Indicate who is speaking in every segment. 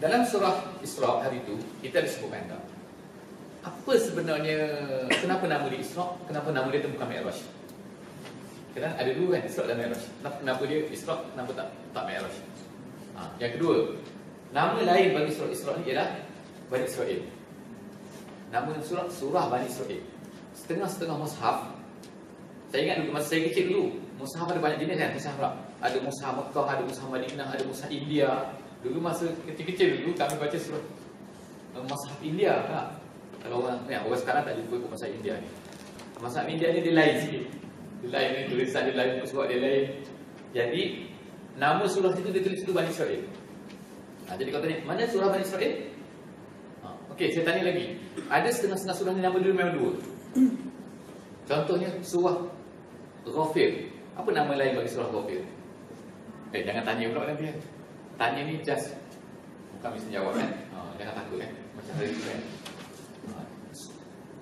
Speaker 1: dalam surah Isra hari itu kita disebutkan tak? Apa sebenarnya, kenapa nama dia Isra, kenapa nama dia bukan Mi'raj? Kerana ada dua kan, Isra dan Mi'raj. Kenapa dia Isra, kenapa tak Mi'raj? Yang kedua, nama lain bagi surah Isra ni ialah Bani Israel. Nama surah Bani Israel. Setengah-setengah mushaf, saya ingat dulu masa saya kecil dulu, mushaf ada banyak jenis kan, mushaf Arab. Ada mushaf Mekah, ada mushaf Madinah, ada mushaf India. Dulu masa kecil-kecil dulu kami baca surah mushaf India tak? Kalau orang sekarang tak jumpa ikut mushaf India ni. Mushaf India ni dia lain sikit. Dia lain ni, tulisan dia lain, muka surat dia lain. Jadi nama surah itu dia tulis itu Bani Israel. Jadi kau tanya, mana surah Bani Israel? Okey, saya tanya lagi. Ada setengah-setengah surah ni nama dia memang dua. Contohnya surah Ghafir. Apa nama lain bagi surah Ghafir? Jangan tanya pula nanti kan. Tanya ni just bukan mesti jawab kan. Jangan takut kan. Macam hari tu kan.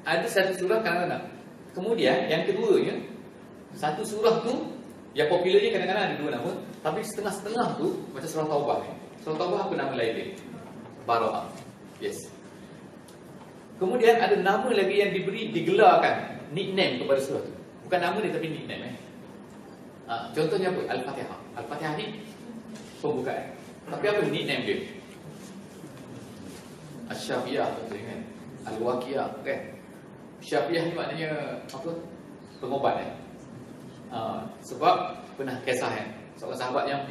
Speaker 1: Ada satu surah kadang-kadang. Kemudian yang keduanya, satu surah tu yang popularnya kadang-kadang ada dua nama, tapi setengah-setengah tu macam surah Taubah ni. Surah Taubah apa nama lain dia? Bara'ah. Yes. Kemudian ada nama lagi yang digelarkan, nickname kepada surah tu. Bukan nama dia tapi nickname. Contohnya apa? Al-Fatihah. Al-Fatihah ni pembukaan. Tapi apa nickname dia? Asy-Syafiyah kan? Al-Waqiah kan? Syafiyah ni maknanya apa? Pengobat sebab pernah kisah kan, seorang sahabat yang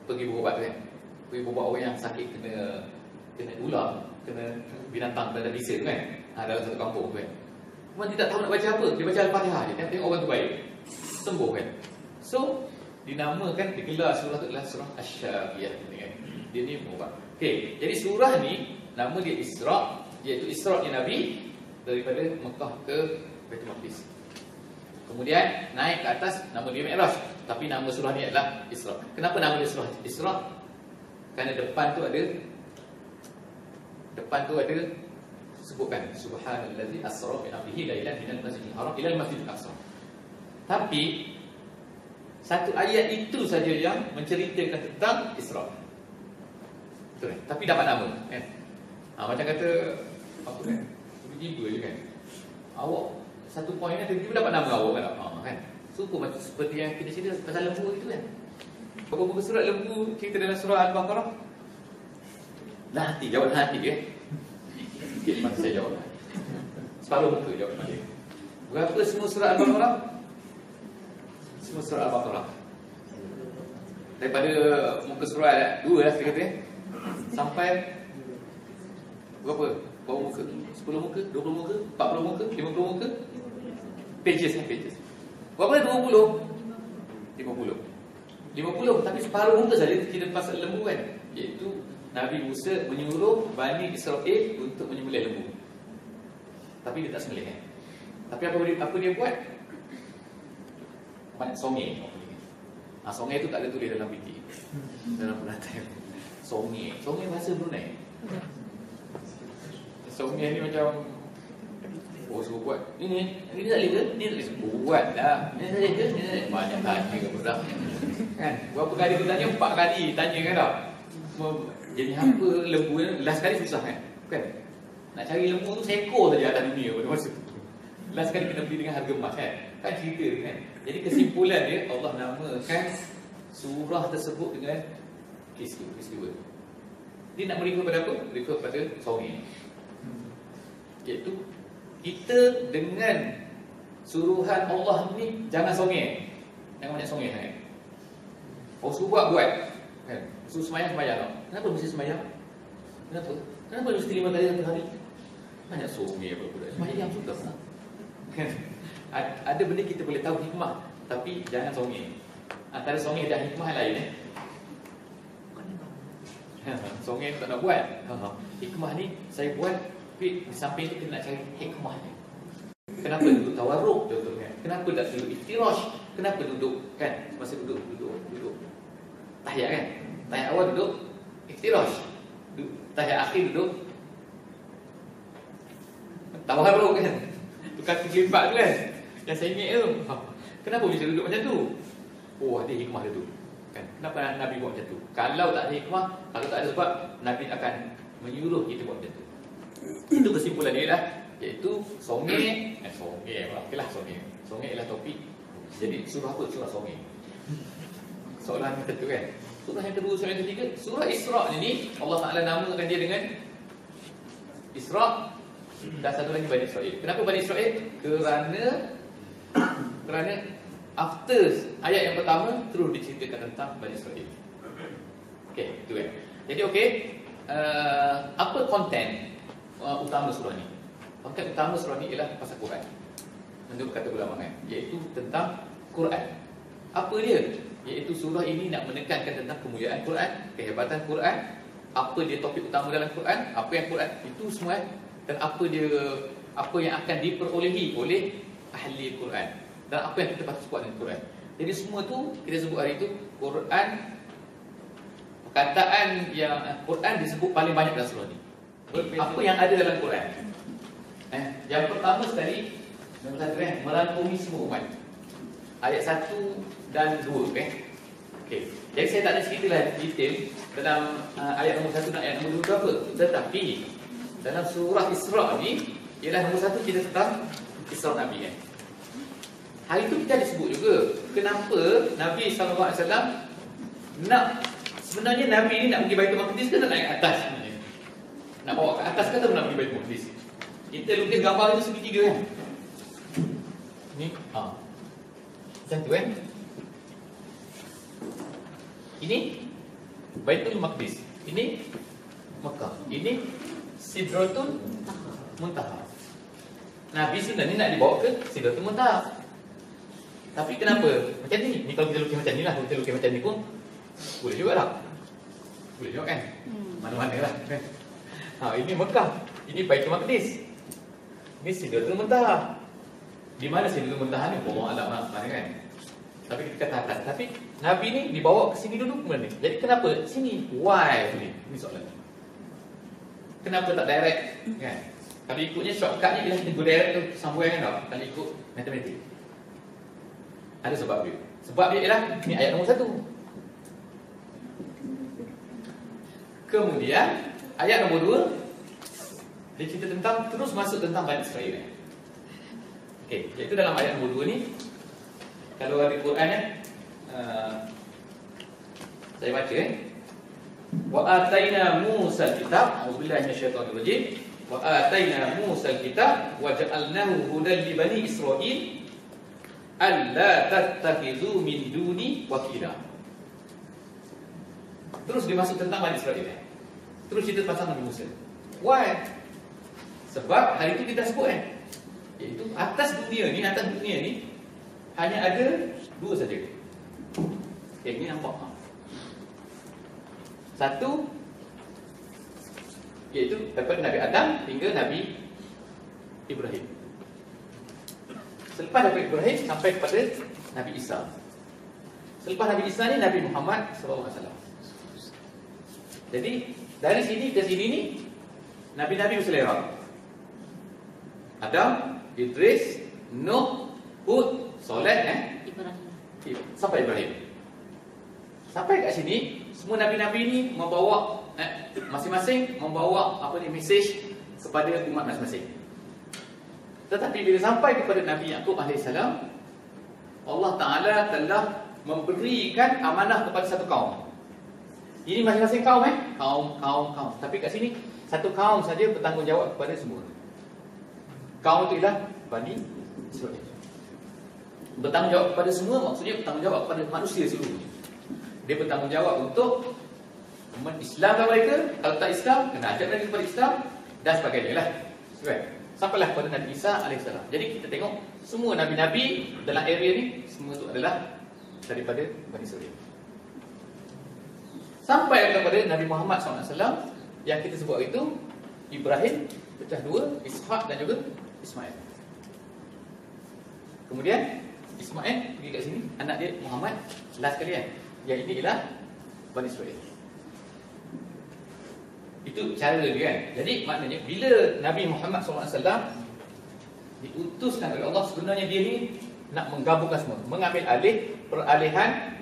Speaker 1: pergi berubat kan. Pergi berubat orang yang sakit kena ular, kena binatang dan bisa tu kan. Dalam satu kampung tu kan. Cuma dia tak tahu nak baca apa. Dia baca Al-Fatihah je. Tengok orang tu baik, sembuh kan. So dinamakan, digelar surah tu adalah surah Asy-Syafiyah kan. Dia ni berubat. Okey, jadi surah ni nama dia Isra, iaitu Isra-nya Nabi daripada Mekah ke Baitul Maqdis. Kemudian naik ke atas, nama dia Mi'raj, tapi nama surah ni adalah Isra. Kenapa nama dia surah Isra? Kerana depan tu ada sebutkan subhanallazi asra bi 'abdihi lailan minal masjidil haram ila al-masjidil aqsa. Tapi satu ayat itu saja yang menceritakan tentang Isra. Betul kan? Tapi dapat nama kan. Macam kata apa kan? Tiba-tiba je kan. Awak satu poin kan tiba-tiba dapat nama awak kan. Macam seperti yang kita cerita pasal lembu itu kan. Beberapa surat lembu cerita dalam surah Al-Baqarah. Jawab hati kan. Sikit masa saya jawab. Separuh muka jawab dia. Berapa semua surah Al-Baqarah? Semua surah Al-Baqarah. Daripada muka surah 2 lah saya kata sampai berapa? Berapa muka? 10 muka? 20 muka? 40 muka? 50 muka? Pages. Berapa? 20? 50, tapi separuh muka saja kita pasal lembu kan. Iaitu Nabi Musa menyuruh Bani Israel untuk menyembelih lembu. Tapi dia tak sembelih kan. Tapi apa dia buat? Banyak songe. Songe tu tak ada tulis dalam PT, dalam penatang. Songe bahasa Brunei. Songe ni macam suruh buat. Ini tak boleh ke? Ini tak boleh. Buat lah. Ini tak boleh ke? Banyak tanya ke budak kan? Berapa kali aku tanya? 4 kali tanya kan tak? Jadi apa lembu ni? Last kali susah kan? Nak cari lembu tu seekor saja atas dunia pada masa tu. Last kali kena beli dengan harga emas kan? Kan cerita kan? Jadi kesimpulan dia, Allah namakan surah tersebut dengan peristiwa. Dia nak merefer pada apa? Merefer pada songe. Iaitu kita dengan suruhan Allah ni jangan songe. Jangan banyak songe kan? Suruh buat kan? Suruh semayang tak? Kenapa mesti semayang? Kenapa mesti 5 kali satu hari? Banyak songe apa pula. Semayang sudah kan? Ada benda kita boleh tahu hikmah, tapi jangan songe. Antara songe dan hikmah lain songe tak nak buat. Hikmah ni saya buat, tapi di samping itu kita nak cari hikmahnya. Kenapa duduk tawarruk contohnya? Kenapa tak duduk iftirash? Kenapa duduk kan? Masa duduk tahiyat kan? Tahiyat awal duduk iftirash. Tahiyat akhir duduk tawarruk kan? Tukar kelimpat tu kan? Yang saya ingat tu. Kenapa bisa duduk macam tu? Ada hikmah dia tu. Kan? Kenapa Nabi buat macam tu? Kalau tak ada hikmah, kalau tak ada sebab, Nabi akan menyuruh kita buat macam tu. Itu kesimpulan dia lah, iaitu songeh, okeylah songeh. Songeh ialah topik. Jadi surah apa? Surah songeh. Soalan yang kedua kan. Surah yang kedua, surah yang ketiga, surah Isra ni Allah Taala namakan dia dengan Isra dan satu lagi Bani Israel. Kenapa Bani Israel? Kerana after ayat yang pertama terus diceritakan tentang Bani Israel. Okey, itu kan. Jadi apa konten utama surah ni? Konten utama surah ni ialah pasal Quran. Menurut kata ulama kan, iaitu tentang Quran. Apa dia? Iaitu surah ini nak menekankan tentang kemuliaan Quran, kehebatan Quran, apa dia topik utama dalam Quran, apa yang Quran itu semua, dan apa yang akan diperolehi oleh ahli Quran, dan apa yang kita patut buat dengan Quran. Jadi semua tu kita sebut hari itu Quran. Perkataan yang Quran disebut paling banyak dalam surah ni. Apa yang ada dalam Quran? Yang pertama sekali, merangkumi semua umat. Ayat 1 dan 2 okay. Jadi saya tak ada ceritalah detail dalam ayat nombor 1 dan ayat nombor 2 apa. Tetapi dalam surah Isra ni, ialah nombor 1 kita tentang Isra Nabi kan. Hari tu kita disebut juga kenapa Nabi SAW sebenarnya Nabi ni nak pergi Baitul Maqdis ke nak naik ke atas sebenarnya? Nak bawa ke atas ke atau nak pergi Baitul Maqdis? Kita lukis gambar itu segitiga kan. Ni macam tu kan. Ini Baitul Maqdis, ini Mekah, ini Sidratul Muntaha. Nabi sebenarnya nak dibawa ke Sidratul Muntaha. Tapi kenapa? Macam ni. Ni kalau kita lukis macam ni lah, kita lukis macam ni pun boleh juga lah. Boleh juga kan? Mana-mana lah kan? Ini Mekah, ini Baitul Maqdis, ini Sidratul Muntaha. Di mana Sidratul Muntaha ni? Allah Alam lah, mana kan? Tapi kita kata atas. Tapi Nabi ni dibawa ke sini dulu kemudian ni. Jadi kenapa sini? Why sini? Ini soalan. Kenapa tak direct? Kan? Kalau ikutnya shortcutnya ialah kita go direct tu sambung kan tau. Kalau ikut matematik. Ada sebab dia. Sebab dia ialah ni ayat nombor 1. Kemudian ayat nombor 2 dia cerita tentang terus masuk tentang Bani Israel. Okey, iaitu dalam ayat nombor 2 ni, kalau ada Quran saya baca wa ataina Musa kitab, a'udzubillahi minasyaitonir rajim, wa ataina Musa kitab wa ja'alnahu hudan li bani Israil alla tattakhidhu min duni wakila. Terus dia masuk tentang Bani Israel. Terus cerita pasal Nabi Musa. Why? Sebab hari itu kita sebut iaitu atas dunia ni hanya ada 2 saja. Ini nampak. Satu iaitu daripada Nabi Adam hingga Nabi Ibrahim. Selepas Nabi Ibrahim sampai kepada Nabi Isa. Selepas Nabi Isa ni Nabi Muhammad SAW. Jadi dari sini ke sini ni Nabi-Nabi berselera. Adam, Idris, Nuh, Hud, Soleh,
Speaker 2: Ibrahim.
Speaker 1: Sampai Ibrahim. Sampai kat sini semua Nabi-Nabi ni membawa masing-masing membawa message kepada umat masing-masing. Tetapi bila sampai kepada Nabi Yaqub AS, Allah Ta'ala telah memberikan amanah kepada satu kaum. Ini masing-masing kaum kaum. Tapi kat sini satu kaum saja bertanggungjawab kepada semua. Kaum itu ialah Bani Israel. Bertanggungjawab kepada semua maksudnya bertanggungjawab kepada manusia seluruhnya. Dia bertanggungjawab untuk mengislamkan mereka. Kalau tak Islam, kena ajak mereka kepada Islam dan sebagainya lah. Sampailah kepada Nabi Isa AS. Jadi kita tengok semua Nabi-Nabi dalam area ni semua itu adalah daripada Bani Israel. Sampai kepada Nabi Muhammad SAW yang kita sebut itu Ibrahim pecah 2, Ishak dan juga Ismail. Kemudian Ismail pergi kat sini, anak dia Muhammad last kali kan. Yang ini ialah Bani Israel. Itu cara dia kan. Jadi maknanya bila Nabi Muhammad SAW diutuskan oleh Allah, sebenarnya dia ni nak menggabungkan semua, mengambil alih peralihan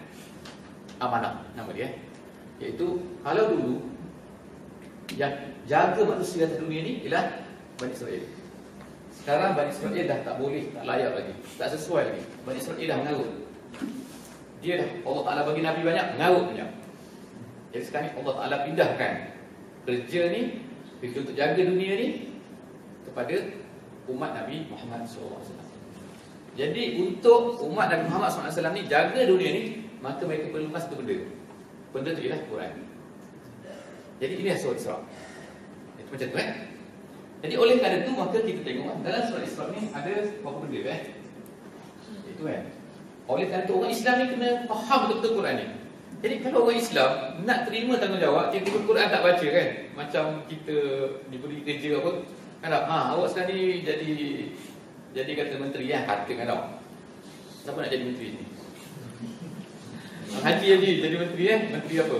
Speaker 1: amanah nama dia. Iaitu kalau dulu yang jaga manusia atas dunia ni ialah Bani Israel. Sekarang Bani Israel dah tak boleh, tak layak lagi, tak sesuai lagi. Bani Israel dah mengarut. Dia dah, Allah Ta'ala bagi Nabi banyak, mengarut banyak. Jadi sekarang ni Allah Ta'ala pindahkan kerja ni, kerja untuk jaga dunia ni kepada umat Nabi Muhammad SAW. Jadi untuk umat Nabi Muhammad SAW ni jaga dunia ni, maka mereka perlukan satu benda. Benda tu ialah Quran. Jadi ini surah Isra. Itu macam tu Jadi oleh kerana itu maka kita tengok dalam surah Isra ni ada berapa benda Itu oleh kerana itu orang Islam ni kena faham betul-betul Quran ni. Jadi kalau orang Islam nak terima tanggungjawab, tiba-tiba Quran tak baca kan, macam kita diberi kerja apa, kan awak sekarang ni jadi kata menteri kata kan tau. Siapa nak jadi menteri ni? Haji jadi menteri menteri apa?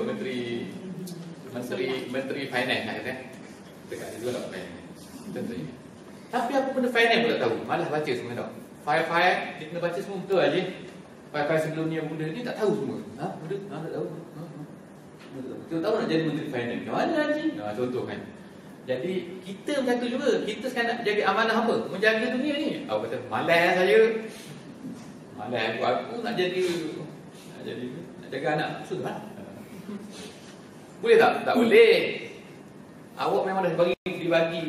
Speaker 1: Menteri finance nak kata. Dekat dia juga tak finance. Contohnya. Tapi apa benda finance pun tak tahu, malah baca semua tau. File dia kena baca semua betul aja. File sebelum ni benda ni tak tahu semua. Benda tak tahu. Kita tahu nak jadi menteri finance. Macam mana Haji? Contoh kan. Jadi kita macam tu juga. Kita sekarang nak jaga amanah apa? Menjaga dunia ni. Awak kata malas saya. Malas aku nak jaga anak. Sudah. Boleh tak? Tak boleh. Awak memang dah dibagi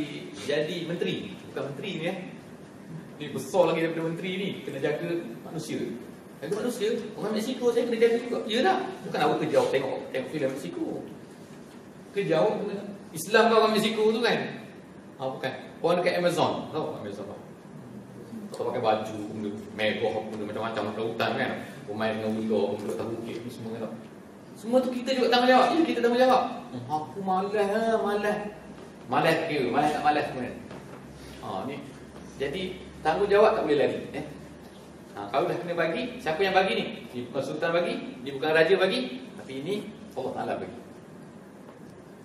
Speaker 1: jadi menteri. Bukan menteri ni Ni besar lagi daripada menteri ni. Kena jaga manusia. Jaga manusia. Orang Mexico saya kena jaga juga. Ya tak? Bukan awak kerja awak tengok filem Mexico. Kerja awak kena Islam kau orang Mexico tu kan? Bukan. Orang dekat Amazon. Tahu Amazon apa? Tak pakai baju, megah, macam-macam dalam hutan kan. Pemain dengan ular, duduk tahu kek semua kan. Semua tu kita juga tanggungjawab. Ya, kita tanggungjawab. Aku malas kira, malas semua. Ni. Jadi tanggungjawab tak boleh lari. Kalau dah kena bagi, siapa yang bagi ni? Ni bukan sultan bagi, ni bukan raja bagi, tapi ini Allah Ta'ala bagi.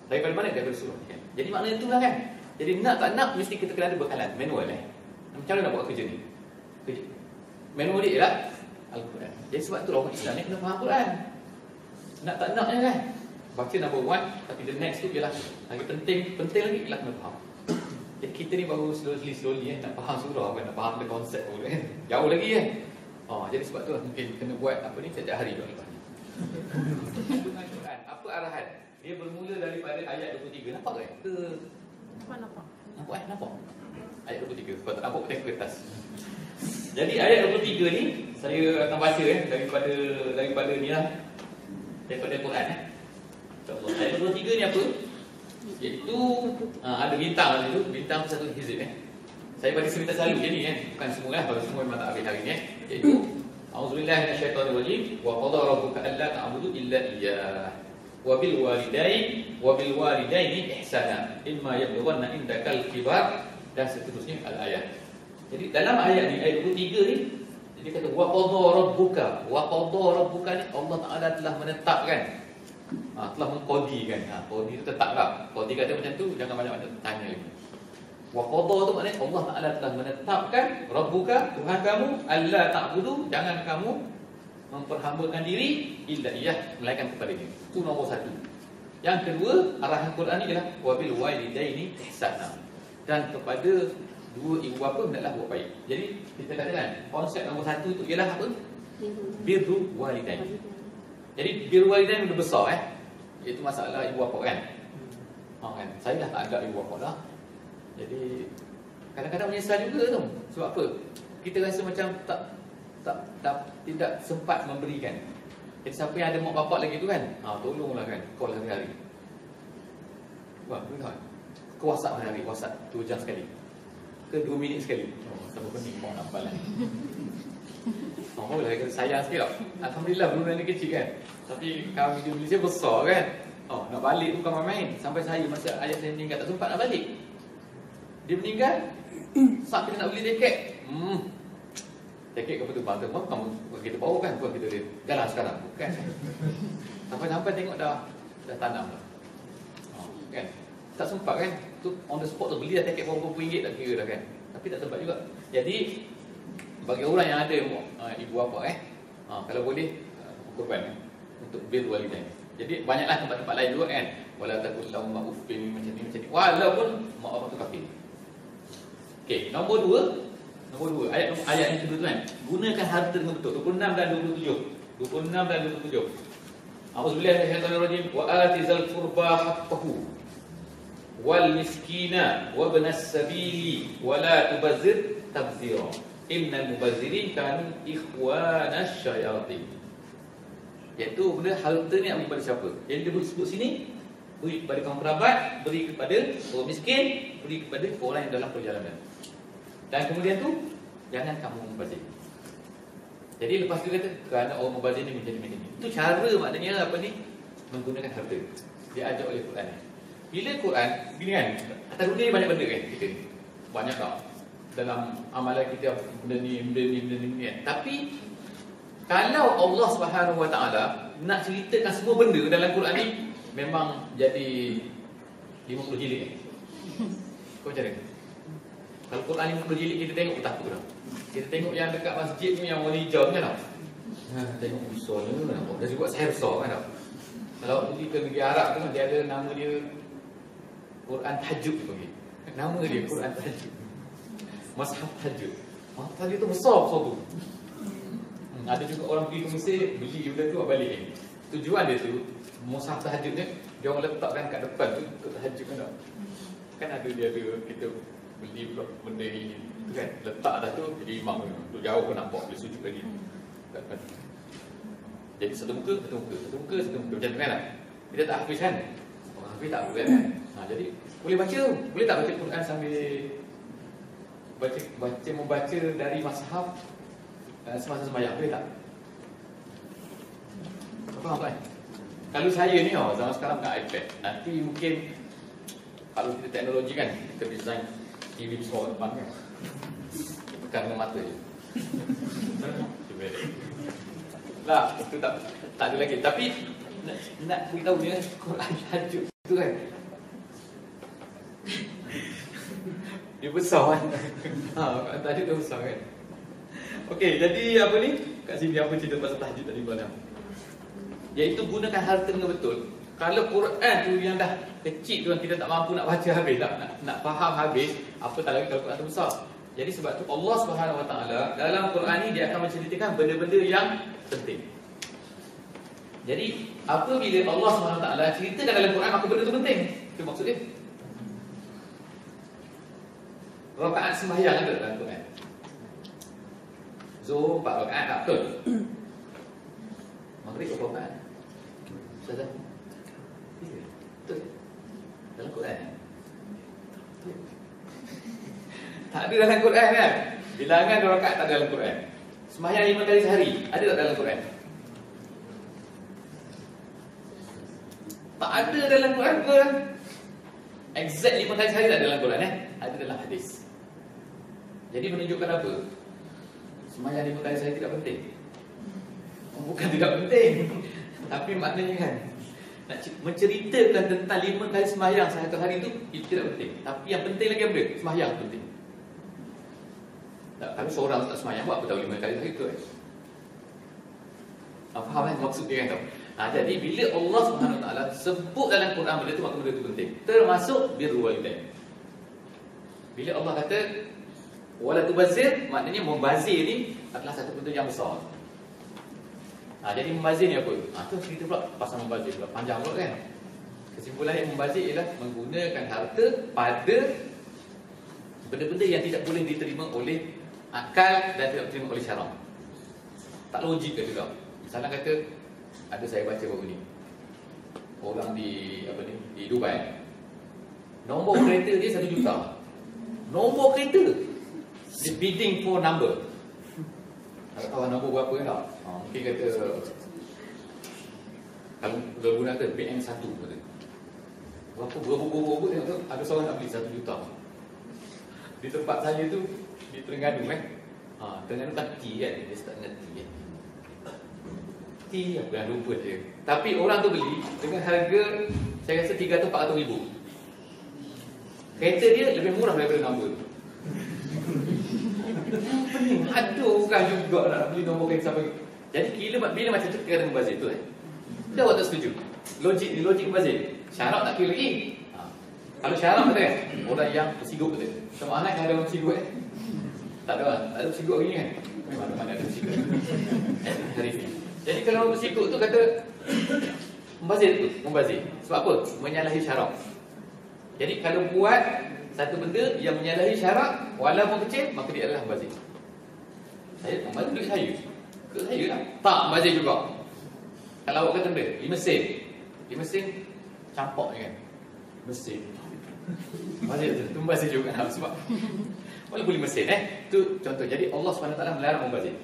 Speaker 1: Daripada mana? Daripada surah kan? Jadi maknanya itulah kan. Jadi nak tak nak mesti kita kena ada bekalan manual Macam mana nak buat kerja ni? Manual dia ialah Al-Quran. Jadi sebab tu orang Islam ni kena faham Quran. Nak tak naknya kan? Baca number one, tapi the next tu ialah lagi penting lagi ialah kena faham. Jadi kita ni baru slowly nak faham surah nak faham the konsep pun kan. Jauh lagi kan. Jadi sebab tu mungkin kena buat apa ni setiap hari lepas ni. Quran, apa arahan? Dia bermula daripada ayat 23. Nampak kan? Nampak? Ayat 23. Kalau tak nampak tengok kertas. Jadi ayat 23 ni saya akan baca daripada ni lah. Daripada Quran InsyaAllah. Ayat 23 ni apa? Iaitu ada bintang dalam situ. Bintang satu hizib Saya bagi cerita selalu jadi bukan semua lah. Kalau semua memang tak habis hari ni Iaitu A'udzubillahi minasyaitonirrajim. Wa qadara rabbuka alla ta'budu illa iyyah wa bil walidaini ihsana imma yablughanna indakal kibar dan seterusnya al-ayat. Jadi dalam ayat ni ayat 23 ni dia kata wa qadara rabbuka ni Allah Taala telah menetapkan telah mengqadikan. Qadi itu tetaplah. Qadi kata macam tu jangan banyak-banyak tanya lagi. Wa qadara tu maknanya Allah Taala telah menetapkan rabbuka Tuhan kamu alla ta'budu jangan kamu memperhambakan diri illa iyyah melainkan kepada-Nya. Itu nombor satu. Yang kedua, arahan Quran ni ialah wabil walidaini ihsana. Dan kepada dua ibu bapa hendaklah buat baik. Jadi kita katakan konsep nombor satu tu ialah apa? Birru walidain. Jadi birru walidain benda besar iaitu masalah ibu bapa kan. Kan saya dah tak ada ibu bapa dah. Jadi kadang-kadang menyesal juga tu. Sebab apa? Kita rasa macam tidak sempat memberikan. Jadi siapa yang ada mak bapak lagi tu kan, tolonglah kan, call hari-hari. Benar. Ke WhatsApp hari-hari, WhatsApp 2 jam sekali. Ke 2 minit sekali. Sama pening mau nampak lah. Boleh kata sayang sikit tau. Alhamdulillah belum ni kecil kan. Tapi kami di Malaysia besar kan. Nak balik bukan main-main. Sampai saya masa ayah saya meninggal tak sempat nak balik. Dia meninggal, saat kita nak beli tiket. Jaket ke betul bangga kamu kita bawa kan, bukan kita jalan sekarang, bukan. Sampai tengok dah tanam dah. Kan? Tak sempat kan? Tu on the spot tu beli dah tiket berapa ringgit tak kira dah kan. Tapi tak sempat juga. Jadi bagi orang yang ada ibu bapa kalau boleh korban. untuk bir walidain. Jadi banyaklah tempat-tempat lain juga kan. Wala taqul lahum uffin macam ni. Walaupun mak bapak tu kafir. Okey, nombor dua ayat yang kedua tu kan. Gunakan harta dengan betul. 26 dan 27. 26 dan 27. A'udzubillahi minasyaitonirrajim. Wa atizal qurba haqqahu wal miskina wa ibnas sabili wa la tubazzir tabzira. Innal mubazzirin kanu ikhwanas syayatin. Iaitu benda harta ni bagi kepada siapa? Yang dia sebut sini, beri kepada kaum kerabat, beri kepada orang miskin, beri kepada orang yang dalam perjalanan. Dan kemudian tu, jangan kamu mubazir. Jadi lepas tu kata, kerana orang mubazir ni menjadi macam ni. Itu cara maknanya apa ni? Menggunakan harta. Diajar oleh Quran ni. Bila Quran, gini kan, atas dunia ni banyak benda kan kita ni. Banyak tak? Dalam amalan kita benda ni kan. Tapi kalau Allah Subhanahu Wa Taala nak ceritakan semua benda dalam Quran ni, memang jadi 50 jilid kan. Kau macam mana? Kalau Quran 50 jilid kita tengok takut dah. Kita tengok yang dekat masjid ni yang warna hijau kan tau. Tengok besar ni nampak. Dah buat saya besar kan tau. Kalau pergi ke negeri Arab tu dia ada nama dia Quran Tahajud dia panggil. Nama dia Quran Tahajud. Mushaf Tahajud. Mushaf Tahajud tu besar tu. Ada juga orang pergi ke Mesir beli benda tu balik ni. Tujuan dia tu Mushaf Tahajud ni dia orang letakkan kat depan tu untuk tahajud kan tau. Kan ada kita beli pula benda ni kan, letak dah tu jadi imam tu jauh pun nampak boleh sujud lagi. Jadi satu muka macam tu kan. Kita tak hafiz kan. Orang hafiz tak boleh kan. Jadi boleh tak baca Quran sambil membaca dari mushaf semasa sembahyang, boleh tak? Faham kan? Kalau saya ni zaman sekarang pakai iPad. Nanti mungkin kalau kita teknologi kan, kita design TV besar depan kan. Tekan dengan mata je. Lah, itu tak ada lagi. Tapi nak beritahu dia Quran Tahajud tu kan. Dia besar kan. Quran Tahajud tu besar kan. Okey, jadi apa ni? Kat sini apa cerita pasal tahajud tadi malam? Iaitu gunakan harta dengan betul. Kalau Quran tu yang dah kecil tu yang kita tak mampu nak baca habis, nak faham habis, apa tak lagi kalau Quran tu besar. Jadi sebab tu Allah Subhanahu Wa Taala dalam Quran ni dia akan menceritakan benda-benda yang penting. Jadi apabila Allah Subhanahu Wa Taala ceritakan dalam Quran maka benda tu penting. Itu maksud dia. Rakaat sembahyang ada dalam Quran. Zuhur 4 rakaat tak betul. Maghrib berapa rakaat? Ustazah? Betul. Dalam Quran. Tak ada dalam Quran kan? Bilangan rakaat tak ada dalam Quran. Sembahyang 5 kali sehari ada tak dalam Quran? Tak ada dalam Quran ke? Exact 5 kali sehari tak ada dalam Quran ada dalam hadis. Jadi menunjukkan apa? Sembahyang 5 kali sehari tidak penting. Bukan tidak penting, tapi maknanya kan nak menceritakan tentang 5 kali sembahyang sehari hari itu tidak penting. Tapi yang penting lagi apa? Sembahyang penting. Tak, kalau seorang tak sembahyang buat apa tahu 5 kali sehari itu kan? Faham kan maksud dia kan tau? Jadi bila Allah Subhanahu Wa Taala sebut dalam Quran benda itu maka benda itu penting. Termasuk birrul walidain. Bila Allah kata wala tubazzir, maknanya membazir ni adalah satu benda yang besar. Jadi membazir ni apa? Tu cerita pula pasal membazir pula panjang pula kan. Kesimpulan yang membazir ialah menggunakan harta pada benda-benda yang tidak boleh diterima oleh akal dan tidak diterima oleh syarak. Tak logik ke juga. Misalnya kata ada saya baca baru ni. Orang di di Dubai. Nombor kereta dia 1 juta. Nombor kereta. Dia bidding for number. Tak tahu nombor berapa kan tak? Mungkin kata kalau guna kata BN1 kata. Berapa tengok tu ada seorang nak beli 1 juta. Di tempat saya tu di Terengganu kan. Terengganu kan T kan. Dia start dengan T kan. T aku dah lupa je. Tapi orang tu beli dengan harga saya rasa 300-400 ribu. Kereta dia lebih murah daripada nombor tu. Pening. Aduh, bukan juga nak beli nombor kereta sampai. Jadi bila macam tu kita kena membazir tu Dia awak tak setuju. Logik ni logik membazir. Syarat tak kira lagi. Kalau syarat kata orang yang bersigut kata. Sama anak kan ada orang bersigut Tak ada lah. Tak ada bersigut hari ni kan. Memang mana ada bersigut. Hari ni. Jadi kalau orang bersigut tu kata membazir tu. Membazir. Sebab apa? Menyalahi syarat. Jadi kalau buat satu benda yang menyalahi syarat walaupun kecil, maka dia adalah membazir. Saya membazir duit saya. Ke saya lah. Tak, membazir juga. Kalau awak kata benda, 5 sen. 5 sen campak je kan. Mesin. Membazir tu membazir juga. Sebab walaupun 5 sen tu contoh. Jadi Allah SWT melarang membazir.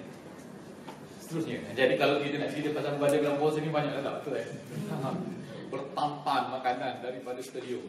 Speaker 1: Seterusnya. Jadi kalau kita nak cerita pasal membazir dalam puasa ni banyak tak? Betul Bertampan makanan daripada stadium.